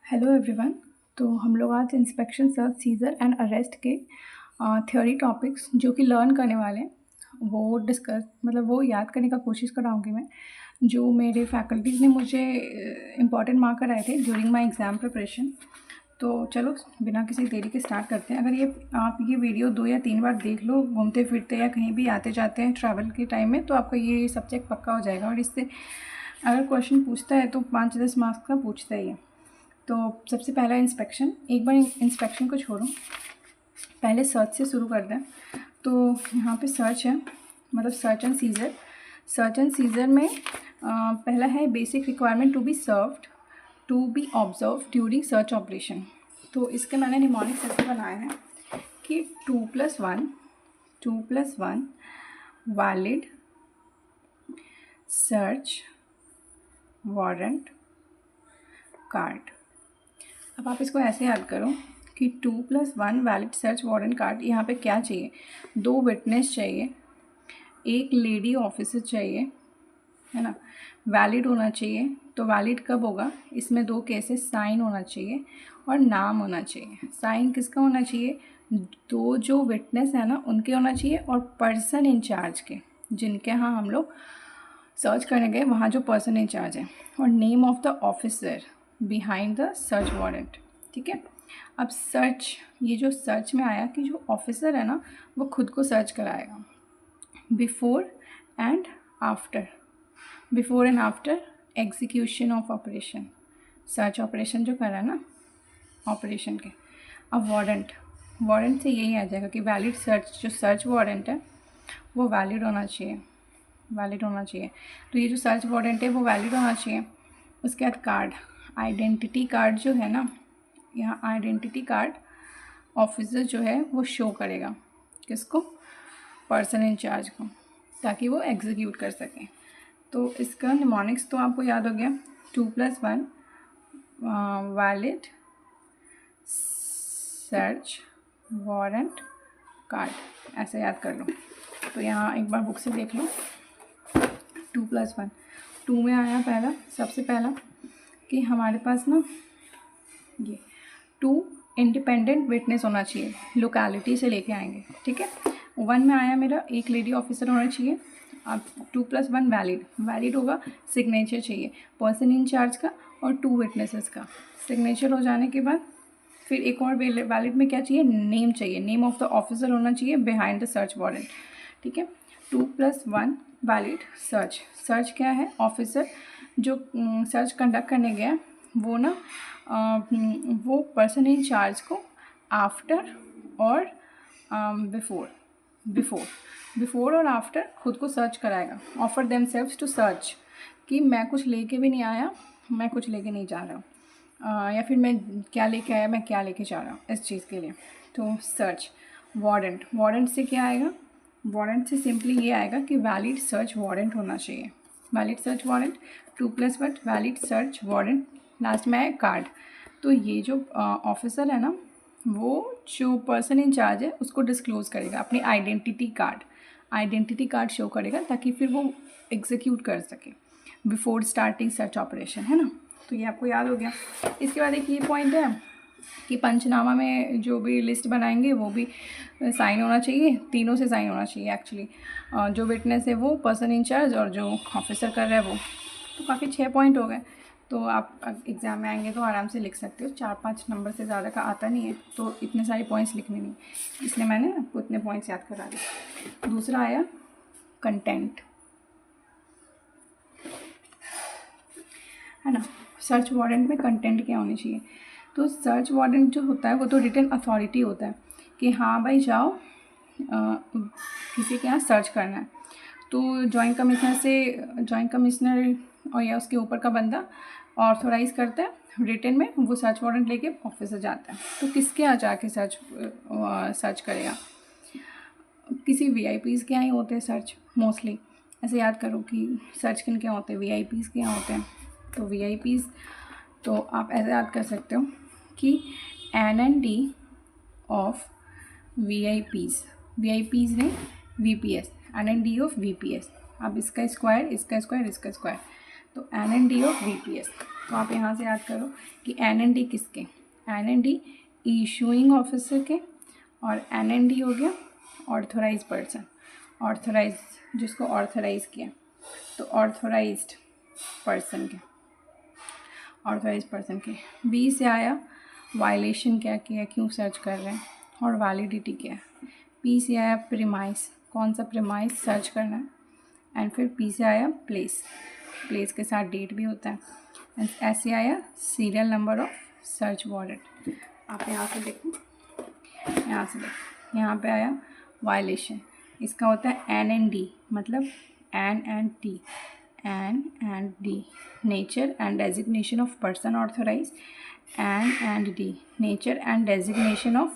Hello everyone. तो हम लोग आज inspection, search, seizure and arrest के थ्योरी टॉपिक्स जो कि लर्न करने वाले हैं वो याद करने का कोशिश कराऊंगी मैं, जो मेरे फैकल्टीज़ ने मुझे इम्पॉर्टेंट मार्क कराए थे ड्यूरिंग माय एग्ज़ाम प्रिपरेशन। तो चलो बिना किसी देरी के स्टार्ट करते हैं। अगर आप ये वीडियो 2 या 3 बार देख लो घूमते फिरते या कहीं भी आते जाते हैं ट्रैवल के टाइम में, तो आपका ये सब्जेक्ट पक्का हो जाएगा। और इससे अगर क्वेश्चन पूछता है तो 5-10 मार्क्स का पूछता ही है। तो सबसे पहला इंस्पेक्शन, एक बार इंस्पेक्शन को छोड़ो, पहले सर्च से शुरू कर दें। तो यहाँ पे सर्च है, मतलब search and seizure. Search and seizure में पहला है basic requirement to be served to be observe during search operation. तो इसके मैंने निमोनिक्स ऐसे बनाए हैं कि 2+1 वैलिड सर्च वारंट कार्ड। अब आप इसको ऐसे याद करो कि 2+1 वैलिड सर्च वारंट कार्ड। यहाँ पे क्या चाहिए? 2 विटनेस चाहिए, एक लेडी ऑफिसर चाहिए, है ना। वैलिड होना चाहिए। तो वैलिड कब होगा? इसमें 2 केसेस, साइन होना चाहिए और नाम होना चाहिए। साइन किसका होना चाहिए? 2 जो विटनेस है ना उनके होना चाहिए, और पर्सन इंचार्ज के, जिनके यहाँ हम लोग सर्च करने गए वहाँ जो पर्सन इंचार्ज है, और name of the officer behind the search warrant. ठीक है। अब सर्च, ये जो सर्च में आया कि जो ऑफिसर है ना वो खुद को सर्च कराएगा before and after execution of operation. Search operation जो कर रहा है ना ऑपरेशन के। अब वारंट से यही आ जाएगा कि वैलिड सर्च, जो सर्च वारंट है वो वैलिड होना चाहिए। तो ये जो सर्च वारंट है वो वैलिड होना चाहिए। उसके बाद कार्ड, आइडेंटिटी कार्ड जो है ना, यहाँ आइडेंटिटी कार्ड ऑफिसर जो है वो शो करेगा किसको? पर्सन इंचार्ज को, ताकि वो एग्जीक्यूट कर सकें। तो इसका निमोनिक्स तो आपको याद हो गया, 2+1 वैलिड सर्च वारंट कार्ड, ऐसे याद कर लो। तो यहाँ एक बार बुक से देख लो। 2+1, 2 में आया पहला, सबसे पहला कि हमारे पास ना ये 2 इंडिपेंडेंट विटनेस होना चाहिए, लोकेलिटी से लेके आएंगे। ठीक है। 1 में आया मेरा एक लेडी ऑफिसर होना चाहिए। अब 2+1 वैलिड होगा, सिग्नेचर चाहिए पर्सन इंचार्ज का और 2 विटनेसेस का। सिग्नेचर हो जाने के बाद फिर एक और वैलिड में क्या चाहिए? नेम चाहिए, नेम ऑफ द ऑफिसर होना चाहिए बिहाइंड द सर्च वारंट। ठीक है। 2+1 वैलिड सर्च क्या है? ऑफिसर जो सर्च कंडक्ट करने गया वो ना वो पर्सन इन चार्ज को आफ्टर और बिफोर और आफ्टर खुद को सर्च कराएगा। ऑफर देमसेल्व्स टू सर्च, कि मैं कुछ लेके भी नहीं आया, मैं कुछ लेके नहीं जा रहा, या फिर मैं क्या लेके आया, मैं क्या लेके जा रहा हूँ इस चीज़ के लिए। तो सर्च वारंट से क्या आएगा? वारंट से सिंपली ये आएगा कि वैलिड सर्च वारंट होना चाहिए। Valid search warrant 2+1 valid search warrant, last में है कार्ड। तो ये जो ऑफिसर है ना वो जो पर्सन इंचार्ज है उसको डिस्क्लोज़ करेगा अपनी आइडेंटिटी कार्ड शो करेगा, ताकि फिर वो एग्जीक्यूट कर सके बिफोर स्टार्टिंग सर्च ऑपरेशन, है ना। तो ये आपको याद हो गया। इसके बाद एक ये पॉइंट है कि पंचनामा में जो भी लिस्ट बनाएंगे वो भी साइन होना चाहिए, तीनों से साइन होना चाहिए एक्चुअली, जो विटनेस है वो, पर्सन इंचार्ज और जो ऑफिसर कर रहा है वो। तो काफ़ी 6 पॉइंट हो गए। तो आप एग्ज़ाम में आएंगे तो आराम से लिख सकते हो, 4-5 नंबर से ज़्यादा का आता नहीं है, तो इतने सारे पॉइंट्स लिखने नहीं, इसलिए मैंने आपको इतने पॉइंट्स याद करा दिए। दूसरा आया कंटेंट, है ना। सर्च वारंट में कंटेंट क्या होनी चाहिए? तो सर्च वारंट जो होता है वो तो रिटन अथॉरिटी होता है कि हाँ भाई जाओ किसी के यहाँ सर्च करना है। तो जॉइंट कमिश्नर और या उसके ऊपर का बंदा ऑथोराइज़ करता है रिटन में, वो सर्च वारंट लेके ऑफिसर जाता है। तो किसके यहाँ जाके सर्च करेगा? किसी VIPs के यहाँ ही होते हैं सर्च मोस्टली। ऐसे याद करो कि सर्च किन के यहाँ होते हैं? VIPs के यहाँ होते हैं। तो VIPs, तो आप ऐसे याद कर सकते हो कि NND ऑफ VIPs ने VPS, NND ऑफ VPS। अब इसका स्क्वायर, तो NND ऑफ VPS। तो आप यहाँ से याद करो कि NND किसके, NND इशूइंग ऑफिसर के, और NND हो गया ऑर्थराइज पर्सन, ऑर्थराइज जिसको ऑर्थराइज किया, तो ऑर्थराइज्ड पर्सन के, ऑर्थराइज पर्सन के। बी से आया वायलेशन क्या किया, क्यों सर्च कर रहे हैं, और वैलिडिटी क्या है। पी से आया प्रीमाइस, कौन सा प्रीमाइस सर्च करना है, एंड फिर पी से आया प्लेस, प्लेस के साथ डेट भी होता है, एंड एस से आया serial number of search warrant. आप यहाँ से देखो, यहाँ से देखो, यहाँ पे आया वायलेशन, इसका होता है NND, मतलब N and D, N and D, nature and designation of person authorized, N and D, nature and designation of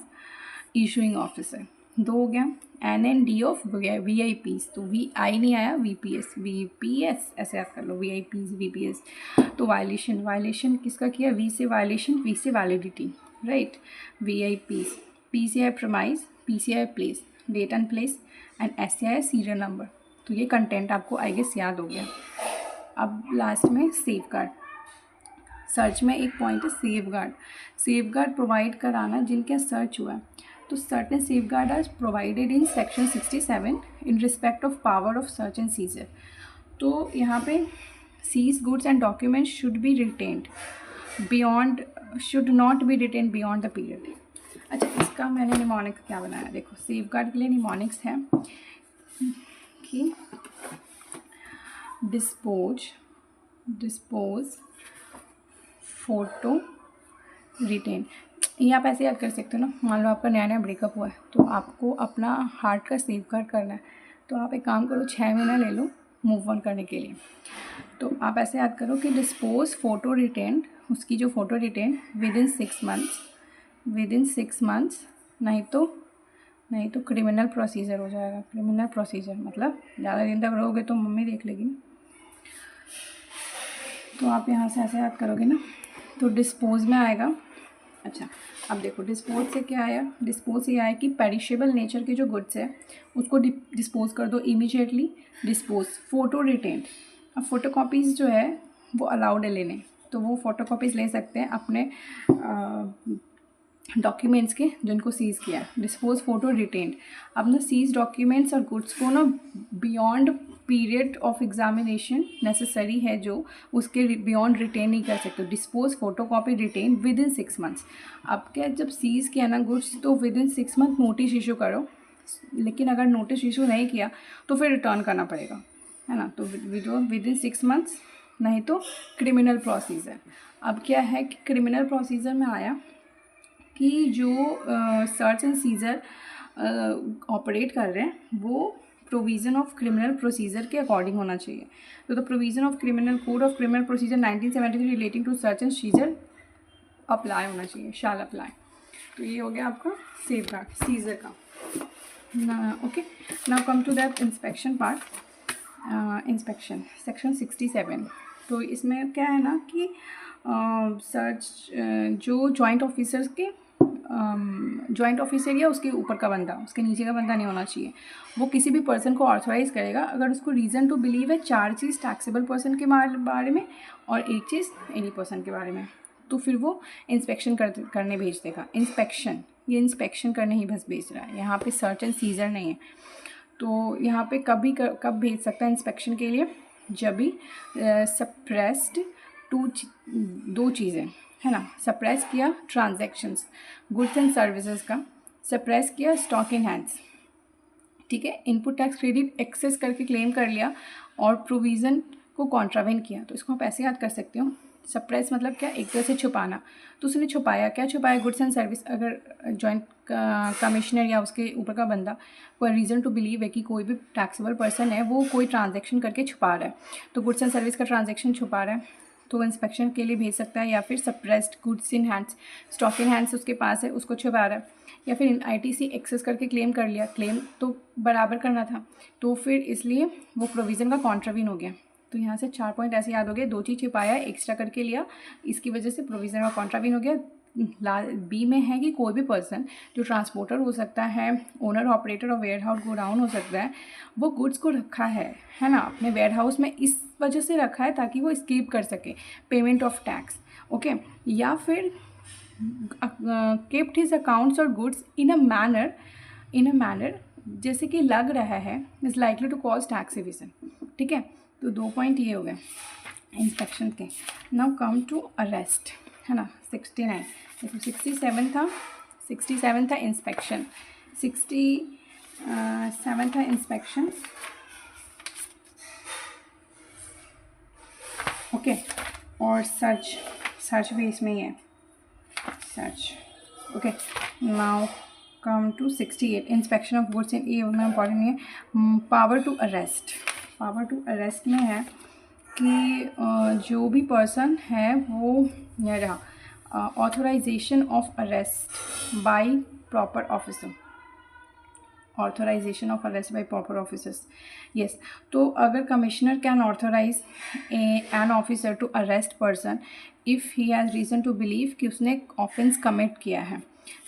issuing officer। दो हो गया। N and D of VIPs, तो VI नहीं आया, VPS ऐसे याद कर लो, VIPs VPS। तो वायलेशन, वायलेशन किसका किया, V से वायलेशन, V से वैलिडिटी, राइट, VIPs। P से है प्रीमाइस, P से है place, date and place, and S से है सीरियल नंबर। तो ये कंटेंट आपको आई गेस याद हो गया। अब लास्ट में सेफ गार्ड, सर्च में एक पॉइंट है safeguard, safeguard provide कराना जिनके सर्च हुआ है। तो certain safeguard are provided in section 67 in respect of power of search and seizure. तो यहाँ पे seize goods and documents should be retained beyond, should not be retain beyond the period. अच्छा, इसका मैंने mnemonic क्या बनाया, देखो safe guard के लिए निमोनिक्स है कि डिस्पोज फोटो रिटेन। ये आप ऐसे याद कर सकते हो ना, मान लो आपका नया नया ब्रेकअप हुआ है, तो आपको अपना हार्ट का सेफ गार्ड करना है, तो आप एक काम करो 6 महीना ले लो मूव ऑन करने के लिए। तो आप ऐसे याद करो कि डिस्पोज फोटो रिटेन, उसकी जो photo retain within 6 months, within 6 months, नहीं तो क्रिमिनल प्रोसीजर हो जाएगा। क्रिमिनल प्रोसीजर मतलब ज़्यादा दिन तक रहोगे तो मम्मी देख लेगी ना। तो आप यहाँ से ऐसे याद करोगे ना, तो डिस्पोज में आएगा। अच्छा, अब देखो डिस्पोज से क्या आया, डिस्पोज से आया कि पेरिशेबल नेचर के जो गुड्स है उसको डिस्पोज कर दो इमीडिएटली। डिस्पोज फोटो रिटेन, अब फोटो कॉपीज़ जो है वो अलाउड है लेने, तो वो फ़ोटो कॉपीज़ ले सकते हैं अपने डॉक्यूमेंट्स के जिनको सीज़ किया है। डिस्पोज फोटो रिटेन्ड, अब ना सीज डॉक्यूमेंट्स और गुड्स को ना beyond period of examination necessary है जो, उसके बियॉन्ड रिटेन नहीं कर सकते। Dispose photocopy retain within 6 months. अब क्या, जब सीज़ किया ना गुड्स तो within 6 month notice issue करो, लेकिन अगर नोटिस इशू नहीं किया तो फिर रिटर्न करना पड़ेगा, है ना। तो विद इन 6 मंथ्स, नहीं तो क्रिमिनल प्रोसीजर। अब क्या है कि क्रिमिनल प्रोसीजर में आया कि जो सर्च एंड सीजर ऑपरेट कर रहे हैं वो प्रोविज़न ऑफ क्रिमिनल प्रोसीजर के अकॉर्डिंग होना चाहिए। तो the provision of criminal code of criminal procedure 1973 relating to search and seizure apply होना चाहिए, शैल अप्लाई। तो ये हो गया आपका सेफ गार्ड सीजर का ना। Okay, now come to that inspection part. Inspection section 67। तो इसमें क्या है ना कि सर्च जो जॉइंट ऑफिसर्स के, जॉइंट ऑफिसर या उसके ऊपर का बंदा, उसके नीचे का बंदा नहीं होना चाहिए, वो किसी भी पर्सन को ऑथराइज करेगा अगर उसको रीज़न टू बिलीव है 4 चीज़ टैक्सेबल पर्सन के बारे में और 1 चीज़ एनी पर्सन के बारे में, तो फिर वो इंस्पेक्शन करने भेज देगा। इंस्पेक्शन, ये इंस्पेक्शन करने ही बस भेज रहा है, यहाँ पे सर्च एंड सीजर नहीं है। तो यहाँ पे कब भेज सकता है इंस्पेक्शन के लिए, जब भी सप्रेस्ड 2 चीज़ें, है ना। सप्रेस किया ट्रांजैक्शंस गुड्स एंड सर्विसेज का, सप्रेस किया स्टॉक इन हैंड्स, ठीक है। इनपुट टैक्स क्रेडिट एक्सेस करके क्लेम कर लिया और प्रोविज़न को कॉन्ट्रावेन किया, तो इसको आप ऐसे याद कर सकते हो। सप्रेस मतलब क्या, एक तरह से छुपाना, तो उसने छुपाया, क्या छुपाया, गुड्स एंड सर्विस। अगर जॉइंट कमिश्नर या उसके ऊपर का बंदा कोई रीज़न टू बिलीव है कि कोई भी टैक्सेबल पर्सन है वो कोई ट्रांजैक्शन करके छुपा रहा है, तो गुड्स एंड सर्विस का ट्रांजैक्शन छुपा रहा है, तो इंस्पेक्शन के लिए भेज सकता है। या फिर suppressed goods in hands, stock in hands उसके पास है, उसको छुपा रहा है, या फिर ITC एक्सेस करके क्लेम कर लिया, क्लेम तो बराबर करना था, तो फिर इसलिए वो प्रोविज़न का कॉन्ट्रावीन हो गया, तो यहाँ से 4 पॉइंट ऐसे याद हो गए, 2 चीज़ छिपाया, एक्स्ट्रा करके लिया, इसकी वजह से प्रोविजन और कॉन्ट्रावीन हो गया। बी में है कि कोई भी पर्सन जो ट्रांसपोर्टर हो सकता है, ओनर ऑपरेटर और वेयर हाउस गोडाउन हो सकता है, वो गुड्स को रखा है ना, अपने वेयर हाउस में इस वजह से रखा है ताकि वो स्कीप कर सके पेमेंट ऑफ टैक्स, ओके। या फिर kept his accounts और goods in a manner जैसे कि लग रहा है is likely to cause tax evasion, ठीक है। तो 2 पॉइंट ये हो गए इंस्पेक्शन के। नाउ कम टू अरेस्ट, है ना, 69, देखो 67 था इंस्पेक्शन, 67 था इंस्पेक्शन, ओके। और सर्च भी इसमें ही है, search, okay. Now come to 68 inspection of goods in, ये उतना इम्पॉर्टेंट नहीं है। पावर टू अरेस्ट में है कि जो भी पर्सन है वो यह रहा authorisation of arrest by proper officer, authorisation of arrest by proper officers, yes. तो अगर commissioner can authorise an officer to arrest person if he has reason to believe कि उसने ऑफेंस कमिट किया है,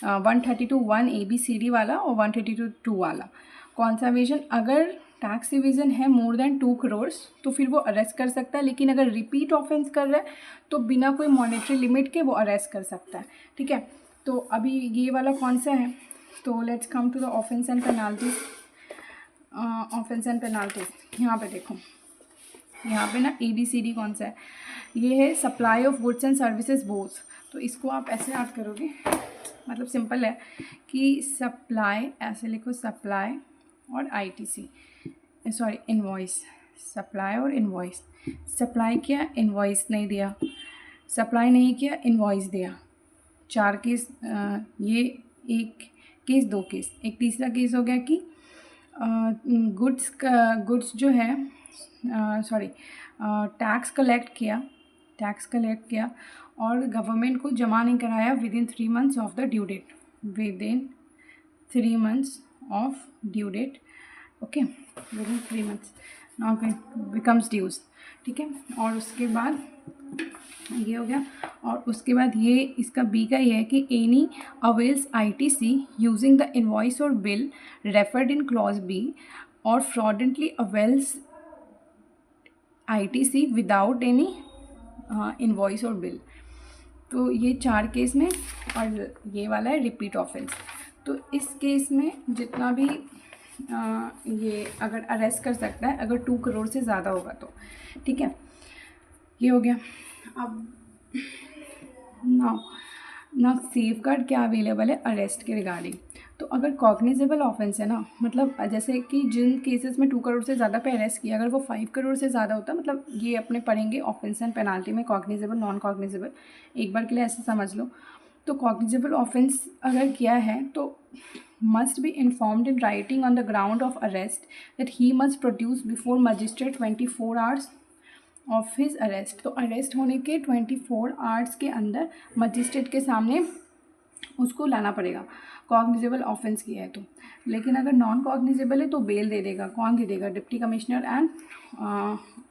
132(1) ABCD वाला और 132(2) वाला। कॉन्सर्वेशन, अगर टैक्स डिवीज़न है मोर देन 2 करोड़ तो फिर वो अरेस्ट कर सकता है, लेकिन अगर रिपीट ऑफेंस कर रहा है तो बिना कोई मॉनेटरी लिमिट के वो अरेस्ट कर सकता है, ठीक है। तो अभी ये वाला कौन सा है, तो let's come to the offence and penalties. Offence and penalties यहाँ पे देखो, यहाँ पे ना ABCD कौन सा है, ये है supply of goods and services both. तो इसको आप ऐसे याद करोगे, मतलब सिंपल है कि सप्लाई, ऐसे लिखो सप्लाई और ITC, सॉरी इनवॉइस, सप्लाई और इनवॉइस। सप्लाई किया, इनवॉइस नहीं दिया, सप्लाई नहीं किया, इनवॉइस दिया। 4 केस, ये 1 केस, 2 केस, एक तीसरा केस हो गया कि गुड्स जो है, सॉरी टैक्स कलेक्ट किया और गवर्नमेंट को जमा नहीं कराया within 3 months of the due date, within 3 months of due date, okay, within 3 months now becomes dues, ठीक है। और उसके बाद ये हो गया, और उसके बाद ये इसका बी का ये है कि any avails ITC using the invoice और bill referred in clause B और fraudulently avails ITC without any invoice और बिल। तो ये 4 केस में, और ये वाला है रिपीट ऑफेंस। तो इस केस में जितना भी ये अगर अरेस्ट कर सकता है अगर 2 करोड़ से ज़्यादा होगा तो, ठीक है। ये हो गया। अब ना सेफगार्ड क्या अवेलेबल है अरेस्ट के रिगार्डिंग। तो अगर कॉग्निजेबल ऑफेंस है ना, मतलब जैसे कि जिन केसेस में 2 करोड़ से ज़्यादा पे अरेस्ट किया, अगर वो 5 करोड़ से ज़्यादा होता, मतलब ये अपने पढ़ेंगे ऑफेंस एंड पेनाल्टी में, कॉग्निजेबल नॉन कॉग्निजेबल, एक बार के लिए ऐसे समझ लो। तो कॉग्निजेबल ऑफेंस अगर किया है तो must be informed in writing on the ground of arrest that he must produce before magistrate 24 hours of his arrest. तो अरेस्ट होने के 24 आवर्स के अंदर मजिस्ट्रेट के सामने उसको लाना पड़ेगा, कॉग्निजेबल ऑफेंस किया है तो। लेकिन अगर नॉन कॉग्निजेबल है तो बेल दे देगा, कौन दे देगा, deputy commissioner and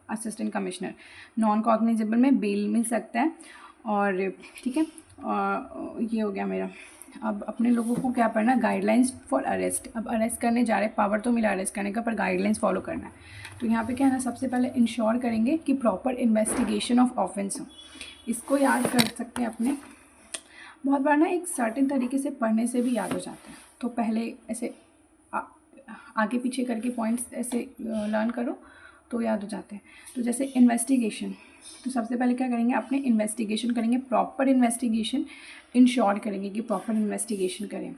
assistant commissioner. Non cognizable में बेल मिल सकता है, और ठीक है। ये हो गया मेरा। अब अपने लोगों को क्या पढ़ना, गाइडलाइंस फॉर अरेस्ट। अब अरेस्ट करने जा रहे, पावर तो मिला अरेस्ट करने का, पर गाइडलाइंस फॉलो करना है। तो यहाँ पे क्या है ना, सबसे पहले इंश्योर करेंगे कि प्रॉपर इन्वेस्टिगेशन ऑफ ऑफेंस हो। इसको याद कर सकते हैं अपने, बहुत बार ना एक सर्टेन तरीके से पढ़ने से भी याद हो जाता है। तो पहले ऐसे आगे पीछे करके पॉइंट्स ऐसे लर्न करो तो याद हो जाते हैं। तो जैसे इन्वेस्टिगेशन, तो सबसे पहले क्या करेंगे, अपने इन्वेस्टिगेशन करेंगे, प्रॉपर इन्वेस्टिगेशन इंश्योर करेंगे कि प्रॉपर इन्वेस्टिगेशन करें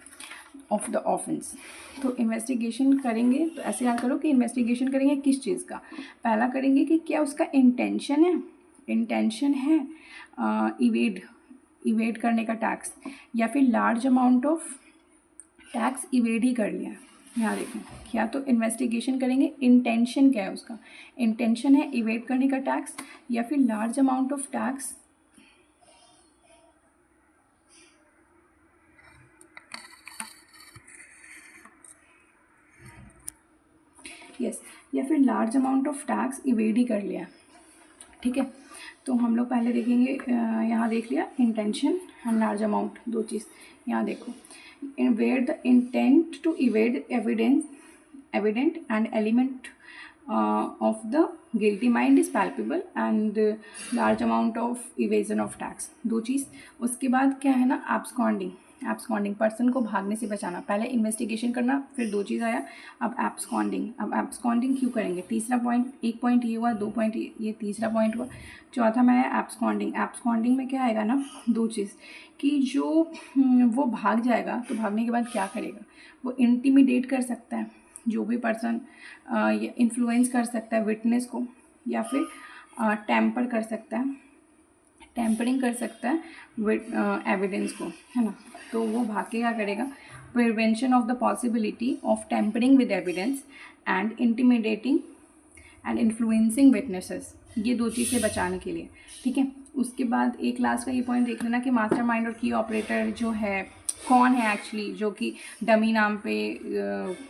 ऑफ द ऑफेंस। तो इन्वेस्टिगेशन करेंगे तो ऐसे याद करो कि इन्वेस्टिगेशन करेंगे किस चीज़ का। पहला करेंगे कि क्या उसका इंटेंशन है इवेड करने का टैक्स, या फिर large amount of tax evade ही कर लिया। यहाँ देखें, या तो इन्वेस्टिगेशन करेंगे इंटेंशन क्या है उसका, इंटेंशन है इवेड करने का टैक्स, या फिर लार्ज अमाउंट ऑफ टैक्स या फिर large amount of tax evade ही कर लिया, ठीक है। तो हम लोग पहले देखेंगे, यहाँ देख लिया इंटेंशन एंड लार्ज अमाउंट, दो चीज़ यहाँ देखो। Where the intent to evade evident and element of the guilty mind is palpable and large amount of evasion of tax, दो चीज़। उसके बाद क्या है ना, एब्सकॉन्डिंग पर्सन को भागने से बचाना। पहले इन्वेस्टिगेशन करना, फिर दो चीज़ आया, अब एब्सकॉन्डिंग क्यों करेंगे, तीसरा पॉइंट, एक पॉइंट ये हुआ, दो पॉइंट ये तीसरा पॉइंट हुआ, चौथा में आया एब्सकॉन्डिंग में क्या आएगा ना, दो चीज़ कि जो वो भाग जाएगा तो भागने के बाद क्या करेगा, वो इंटिमिडेट कर सकता है जो भी पर्सन, इन्फ्लुएंस कर सकता है विटनेस को, या फिर टेम्परिंग कर सकता है विद एविडेंस को, है ना। तो वो भाग के क्या करेगा, prevention of the possibility of tampering with evidence and intimidating and influencing witnesses, ये दो चीज़ें बचाने के लिए, ठीक है। उसके बाद एक लास्ट का ये पॉइंट देख लेना कि मास्टरमाइंड और की ऑपरेटर जो है कौन है एक्चुअली, जो कि डमी नाम पे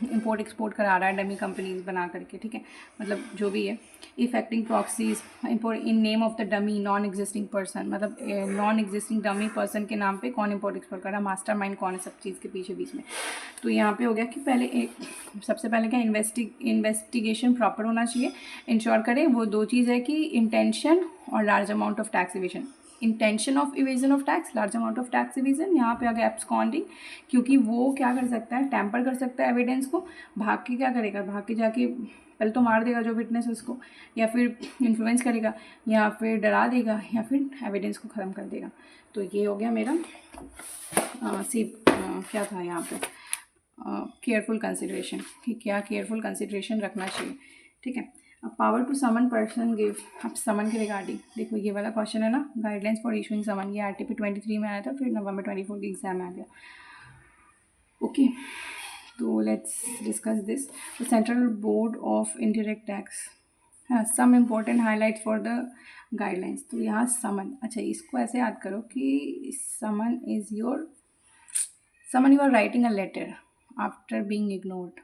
इंपोर्ट एक्सपोर्ट करा रहा है, डमी कंपनीज बना करके, ठीक है, मतलब जो भी है, effecting proxies import in name of the dummy non existing person, मतलब नॉन एग्जिस्टिंग डमी पर्सन के नाम पे कौन इंपोर्ट एक्सपोर्ट कर रहा है, मास्टरमाइंड कौन है सब चीज़ के पीछे बीच में। तो यहाँ पे हो गया कि पहले सबसे पहले क्या, इन्वेस्टिगेशन प्रॉपर होना चाहिए, इंश्योर करें, वो दो चीज़ है कि इंटेंशन और large amount of tax evasion, intention of evasion of tax, large amount of tax evasion. यहाँ पे आ गया एब्सकॉन्डिंग, क्योंकि वो क्या कर सकता है, टैम्पर कर सकता है एविडेंस को, भाग के क्या करेगा, भाग के जाके पहले तो मार देगा जो विटनेस उसको, या फिर इन्फ्लुएंस करेगा, या फिर डरा देगा, या फिर एविडेंस को ख़त्म कर देगा। तो ये हो गया मेरा क्या था यहाँ पे, केयरफुल कंसिडरेशन, कि क्या केयरफुल कंसिडरेशन रखना चाहिए, ठीक है। अब power to summon person give, अब समन के रिगार्डिंग देखो, ये वाला क्वेश्चन है ना, गाइडलाइंस फॉर इशूइंग समन, ये RTP 23 में आया था, फिर नवंबर 24 के एग्जाम में आ गया। ओके, तो let's discuss this. The central board of indirect tax, हाँ, some important highlights for the guidelines. तो यहाँ समन, अच्छा इसको ऐसे याद करो कि summon you are writing a letter after being ignored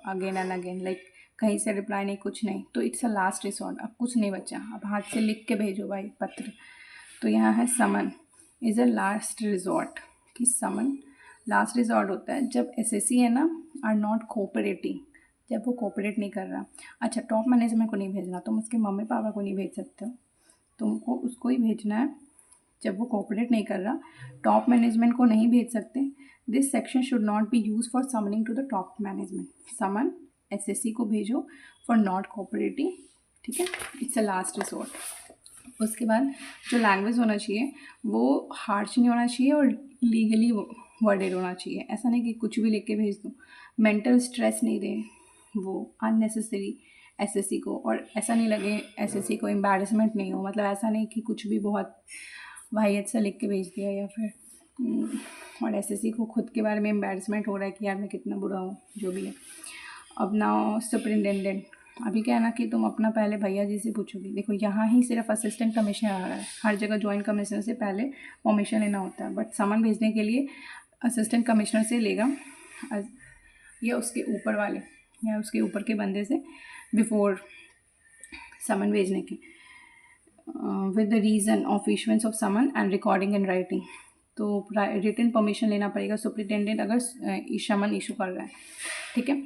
again and again, like कहीं से रिप्लाई नहीं, कुछ नहीं, तो इट्स अ लास्ट रिसोर्ट, अब कुछ नहीं बचा, अब हाथ से लिख के भेजो भाई पत्र। तो यहाँ है someone is a last resort, कि समन लास्ट रिजॉर्ट होता है जब SSC है ना आर नॉट कोऑपरेटिंग, जब वो कोऑपरेट नहीं कर रहा। अच्छा, टॉप मैनेजमेंट को नहीं भेजना, तुम उसके मम्मी पापा को नहीं भेज सकते हो, तुमको उसको ही भेजना है जब वो कोऑपरेट नहीं कर रहा, टॉप मैनेजमेंट को नहीं भेज सकते। This section should not be use for summoning to the top management, summon SSC को भेजो फॉर नॉट कोऑपरेटिंग, ठीक है, इट्स अ लास्ट रिसोर्ट। उसके बाद जो लैंग्वेज होना चाहिए वो हार्श नहीं होना चाहिए और लीगली वर्डेड होना चाहिए, ऐसा नहीं कि कुछ भी लिख के भेज दो, मेंटल स्ट्रेस नहीं दे वो अननेसेसरी SSC को, और ऐसा नहीं लगे SSC को एम्बैरसमेंट नहीं हो, मतलब ऐसा नहीं कि कुछ भी बहुत वाहियत से लिख के भेज दिया, या फिर और SSC को खुद के बारे में एम्बैरसमेंट हो रहा है कि यार मैं कितना बुरा हूँ, जो भी है। अब नाउ सुपरिटेंडेंट, अभी क्या है ना कि तुम अपना पहले भैया जी से पूछोगी, देखो यहाँ ही सिर्फ असिस्टेंट कमिश्नर आ रहा है, हर जगह जॉइंट कमिश्नर से पहले परमिशन लेना होता है, बट समन भेजने के लिए असिस्टेंट कमिश्नर से लेगा, या उसके ऊपर वाले या उसके ऊपर के बंदे से बिफोर समन भेजने के, with the reason of issuance of summon and recording and writing. तो रिटन परमिशन लेना पड़ेगा सुपरिटेंडेंट अगर समन इशू कर रहा है, ठीक है।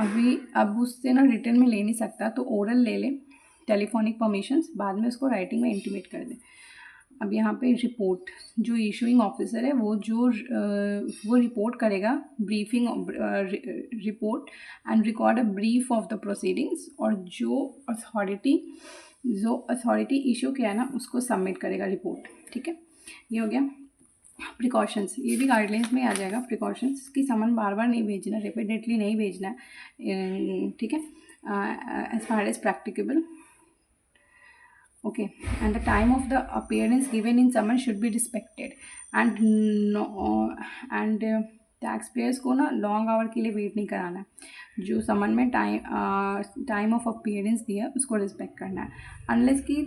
अब उससे ना रिटन में ले नहीं सकता, तो ओरल ले ले, टेलीफोनिक परमिशंस, बाद में उसको राइटिंग में इंटीमेट कर दे। अब यहाँ पे रिपोर्ट, जो इशूइंग ऑफिसर है वो रिपोर्ट करेगा, briefing report and record a brief of the proceedings, और जो अथॉरिटी इशू किया है ना उसको सबमिट करेगा रिपोर्ट, ठीक है। ये हो गया प्रिकॉशंस, ये भी गाइडलाइंस में आ जाएगा, प्रिकॉशंस की समन बार बार नहीं भेजना, रिपीटेडली नहीं भेजना है, ठीक है, as far as practicable, okay. And the time of the appearance given in summon should be respected, and taxpayers को ना लॉन्ग आवर के लिए वेट नहीं कराना है, जो समन में टाइम ऑफ अपीयरेंस दिया उसको रिस्पेक्ट करना है, अनलेस कि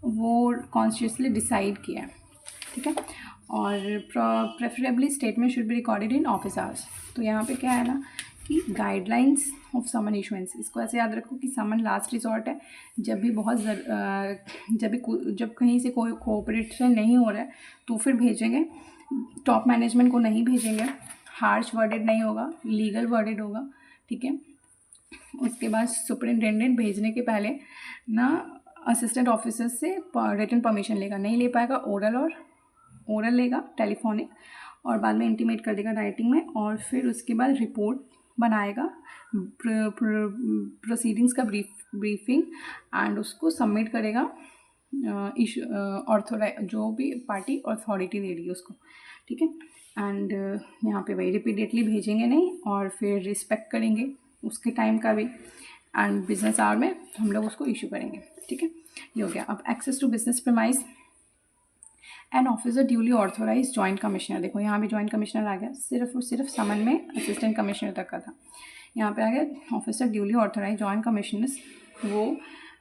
वो कॉन्शियसली डिसाइड किया है, ठीक है। और preferably statement should be recorded in office hours. तो यहाँ पे क्या है ना कि गाइडलाइंस ऑफ समन इशुएंस, इसको ऐसे याद रखो कि समन लास्ट रिजॉर्ट है। जब भी जब कहीं से कोई कोऑपरेशन नहीं हो रहा है तो फिर भेजेंगे। टॉप मैनेजमेंट को नहीं भेजेंगे, हार्श वर्डेड नहीं होगा, लीगल वर्डेड होगा, ठीक है। उसके बाद सुपरिटेंडेंट भेजने के पहले ना असिस्टेंट ऑफिसर से रिटन परमिशन लेगा, नहीं ले पाएगा ओरल लेगा टेलीफोनिक, और बाद में इंटीमेट कर देगा राइटिंग में, और फिर उसके बाद रिपोर्ट बनाएगा प्रोसीडिंग्स का ब्रीफिंग, एंड उसको सबमिट करेगा जो भी पार्टी अथॉरिटी दे रही है उसको, ठीक है। एंड यहाँ पे वही रिपीटेडली भेजेंगे नहीं, और फिर रिस्पेक्ट करेंगे उसके टाइम का भी, एंड बिजनेस आवर में हम लोग उसको इशू करेंगे, ठीक है। ये हो गया। अब access to business premise and officer duly authorise joint commissioner, देखो यहाँ भी जॉइंट कमिश्नर आ गया, सिर्फ और सिर्फ समन में असिस्टेंट कमिश्नर तक का था, यहाँ पे आ गया officer duly authorise joint commissioners. वो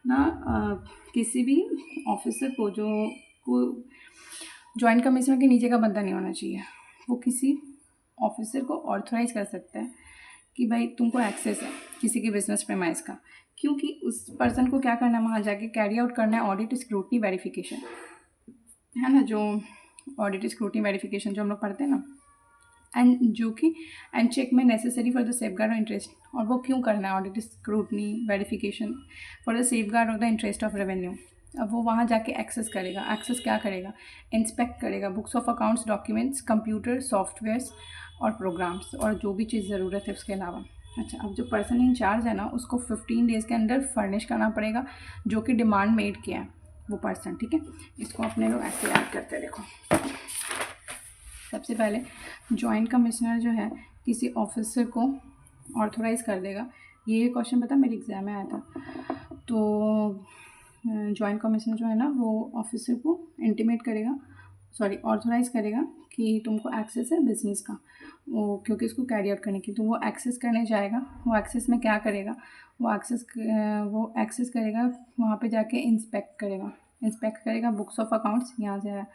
ना किसी भी ऑफिसर को जॉइंट कमिश्नर के नीचे का बंदा नहीं होना चाहिए, वो किसी ऑफिसर को ऑथोराइज कर सकता है कि भाई तुमको एक्सेस है किसी के बिजनेस प्रीमाइस का, क्योंकि उस पर्सन को क्या करना है, वहाँ जाके कैरी आउट करना है ऑडिट स्क्रूटनी वेरिफिकेशन, है ना, जो ऑडिट स्क्रूटनी वेरिफिकेशन जो हम लोग पढ़ते हैं ना, एंड चेक में necessary for the safeguard of interest. और वो क्यों करना है audit scrutiny verification? For the safeguard of the interest of revenue. अब वो वहाँ जाके एक्सेस करेगा, एक्सेस क्या करेगा, इंस्पेक्ट करेगा books of accounts, documents, computer, softwares और प्रोग्राम्स, और जो भी चीज़ ज़रूरत है उसके अलावा। अच्छा, अब जो पर्सन इंचार्ज है ना उसको 15 डेज़ के अंदर फर्निश करना पड़ेगा जो कि डिमांड मेड किया है वो पर्सन, ठीक है। इसको अपने लोग ऐसे याद करते हैं। देखो, सबसे पहले जॉइंट कमिश्नर जो है किसी ऑफिसर को ऑथोराइज़ कर देगा। ये क्वेश्चन पता मेरे एग्ज़ाम में आया था। तो जॉइंट कमिश्नर जो है ना वो ऑफिसर को इंटीमेट करेगा, ऑथोराइज़ करेगा कि तुमको एक्सेस है बिजनेस का, वो क्योंकि इसको कैरी आउट करने की, तो वो एक्सेस करने जाएगा। वो एक्सेस में क्या करेगा, वो एक्सेस करेगा वहाँ पे जाके इंस्पेक्ट करेगा बुक्स ऑफ अकाउंट्स, यहाँ से आया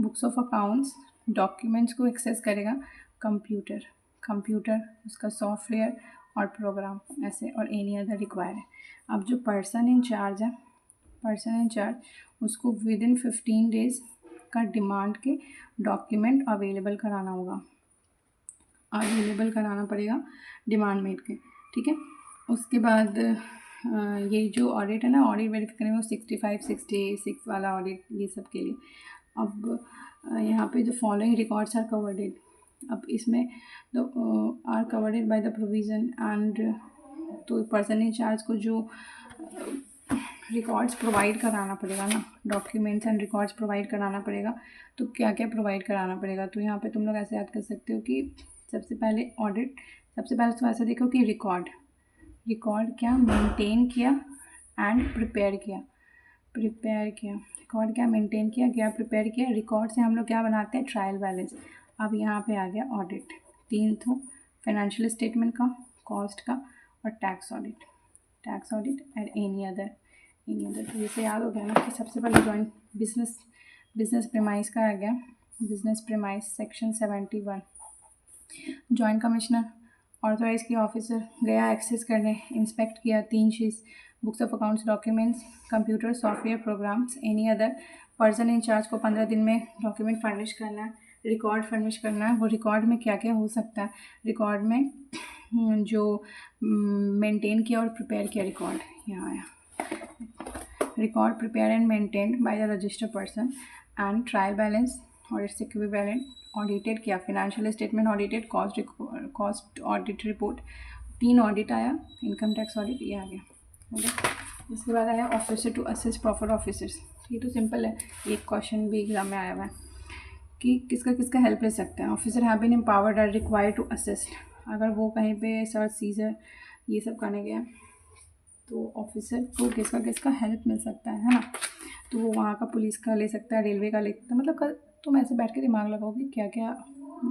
बुक्स ऑफ अकाउंट्स, डॉक्यूमेंट्स को एक्सेस करेगा, कंप्यूटर उसका सॉफ्टवेयर और प्रोग्राम ऐसे, और एनी अदर रिक्वायर है। अब जो पर्सन इंचार्ज उसको विद इन 15 डेज़ का डिमांड के डॉक्यूमेंट अवेलेबल कराना पड़ेगा डिमांड मेड के, ठीक है। उसके बाद ये जो ऑडिट है ना, ऑडिट वेरीफाई करेंगे वो 65-66 वाला ऑडिट, ये सब के लिए। अब यहाँ पे जो फॉलोइंग रिकॉर्ड्स आर कवर्डेड, अब इसमें are covered by the provision and, तो पर्सन इंचार्ज को जो रिकॉर्ड्स प्रोवाइड कराना पड़ेगा ना, डॉक्यूमेंट्स एंड रिकॉर्ड्स प्रोवाइड कराना पड़ेगा, तो क्या क्या प्रोवाइड कराना पड़ेगा। तो यहाँ पे तुम लोग ऐसे याद कर सकते हो कि सबसे पहले तो ऐसा देखो कि रिकॉर्ड क्या मेंटेन किया एंड प्रिपेयर किया, रिकॉर्ड क्या मेंटेन किया, क्या प्रिपेयर किया। रिकॉर्ड से हम लोग क्या बनाते हैं, ट्रायल बैलेंस। अब यहाँ पे आ गया ऑडिट, 3 तो फाइनेंशियल स्टेटमेंट का, कॉस्ट का और tax audit and any other. तो जैसे याद हो गया ना कि सबसे पहले जॉइंट बिजनेस प्रीमाइस का आ गया, business premise section 71। Joint commissioner authorize किया, ऑफिसर गया एक्सेस करने, इंस्पेक्ट किया 3 चीज़, books of accounts, documents, computer, software, programs, any other. Person in charge को 15 दिन में डॉक्यूमेंट फर्निश करना है, रिकॉर्ड फर्निश करना है। वो रिकॉर्ड में क्या क्या हो सकता है, रिकॉर्ड में जो मेंटेन किया और प्रिपेयर किया रिकॉर्ड, यहाँ आया record prepare and maintained by the registered person and trial balance और इट्स इक्विवेलेंट ऑडिटेड किया, financial statement audited, cost audit report, 3 audit आया, इनकम टैक्स ऑडिट, ये आ गया, ओके। इसके बाद आया officer to assist profit officers. ये तो सिंपल है, एक क्वेश्चन भी एग्जाम में आया हुआ है कि किसका हेल्प ले सकते हैं। Officer have been empowered are required to assist, अगर वो कहीं पे सर्च सीजर ये सब करने गया तो ऑफिसर को किसका हेल्प मिल सकता है ना। तो वो वहाँ का पुलिस का ले सकता है, रेलवे का ले सकता है, मतलब तुम ऐसे बैठ के दिमाग लगाओगे क्या क्या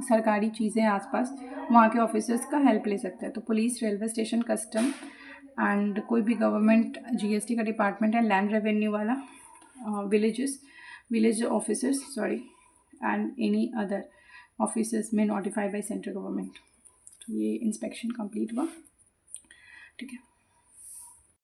सरकारी चीज़ें आसपास, वहाँ के ऑफिसर्स का हेल्प ले सकता है। तो police, railway station, custom and कोई भी गवर्नमेंट जीएसटी का डिपार्टमेंट है, लैंड रेवेन्यू वाला, village officers and any other officers में नोटिफाइड बाय सेंट्रल गवर्नमेंट। तो ये इंस्पेक्शन कंप्लीट हुआ, ठीक है।